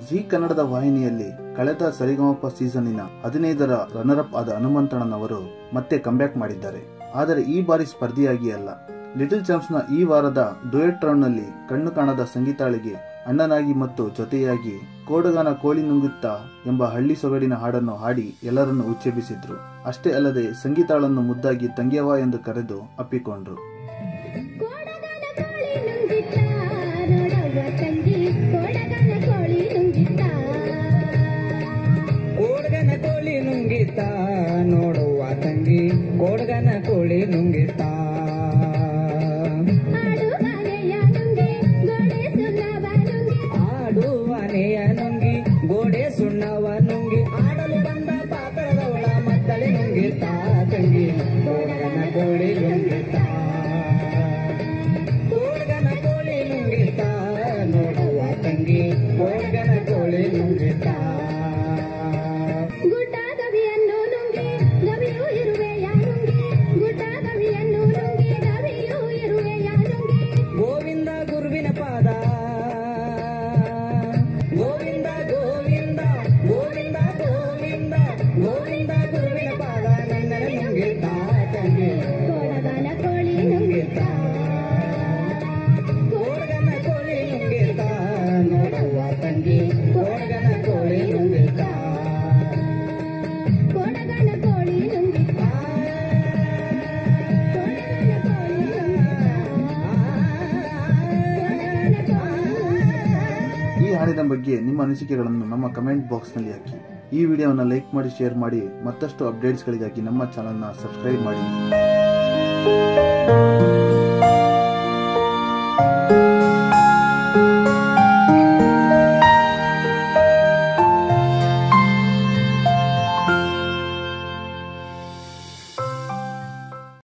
G ಕನ್ನಡದ ವಾಹಿನಿಯಲ್ಲಿ ಕಳೆದ ಸರಿಗಮಪ ಸೀಸನ್ನಿನ 15ರ ರನ್ನರ್ ಅಪ್ ಆದ ಹನುಮಂತಣ್ಣನವರು ಮತ್ತೆ ಕಂಬ್ಯಾಕ್ ಮಾಡಿದ್ದಾರೆ. ಆದರೆ ಈ ಬಾರಿ ಸ್ಪರ್ಧಿಯಾಗಿ ಅಲ್ಲ. ಲಿಟಲ್ ಚಾಂಪ್ಸ್ ನ ಈ ವಾರದ ಡುಯೆಟ್ ರೌಂಡ್ ನಲ್ಲಿ ಕಣ್ಣು ಕಾಣದ ಸಂಗೀತಾಳಿಗೆ ಅಣ್ಣನಾಗಿ ಮತ್ತು ಜೊತೆಯಾಗಿ ಕೋಡಗಾನ ಕೋಳಿ ನುಂಗುತ್ತಾ ಎಂಬ ಹಳ್ಳಿ ಸೊಗಡಿನ ಹಾಡನ್ನು ಹಾಡಿ ಎಲ್ಲರನ್ನು ಉಚ್ಚೆಬ್ಬಿಸಿದ್ರು. ಅಷ್ಟೇ ಅಲ್ಲದೆ ಸಂಗೀತಾಳನ್ನು ಮುದ್ದಾಗಿ ತಂಗ್ಯವ್ವ ಎಂದು ಕರೆದು ಅಪ್ಪಿಕೊಂಡ್ರು. ನೋಡುವ ತಂಗಿ ಕೋಡಗನ ಕೋಳಿ ನುಂಗಿತ ಆಡುವನೆಯ ನುಂಗಿ ಗೋಡೆ ಸುಣ್ಣವ ನುಂಗಿ ಆಡಲು ಬಂದ ಪಾತ್ರದವಳ ಮತ್ತಳೆ ನುಂಗಿತ ತಂಗಿ ಕೋಡಗನ ಕೋಳಿ ನುಂಗಿತ ಕೋಡಗನ ಕೋಳಿ ನುಂಗಿತ ನೋಡುವ ತಂಗಿ ಕೋಡಗನ ಕೋಳಿ ನುಂಗಿತ ಗೋವಿಂದ ಗುರುವಿನ ಪಾದ ಗೋವಿಂದ ಗೋವಿಂದ ಗೋವಿಂದ ಗೋವಿಂದ ಗೋವಿಂದ ಗುರುವಿನ ಪಾದ ನನ್ನ ನುಂಗಿತ ತಂಗಿ ಕೋಡಗನ ಕೋಳಿ ನುಂಗಿತ ಕೋಡಗನ ಕೋಳಿ ನುಂಗಿತ ನೋಡುವ ತಂಗಿ ಕೋಡಗನ ಕೋಳಿ ನುಂಗಿತ ಕೋಡಗನ ಕೋಳಿ ನುಂಗಿತ ಈ ಹಾಡಿನ ಬಗ್ಗೆ ನಿಮ್ಮ ಅನಿಸಿಕೆಗಳನ್ನು ನಮ್ಮ ಕಮೆಂಟ್ ಬಾಕ್ಸ್ ನಲ್ಲಿ ಹಾಕಿ. ಈ ವಿಡಿಯೋವನ್ನು ಲೈಕ್ ಮಾಡಿ, ಶೇರ್ ಮಾಡಿ. ಮತ್ತಷ್ಟು ಅಪ್ಡೇಟ್ಸ್ಗಳಿಗಾಗಿ ನಮ್ಮ ಚಾನೆಲ್ನ ಸಬ್ಸ್ಕ್ರೈಬ್ ಮಾಡಿ.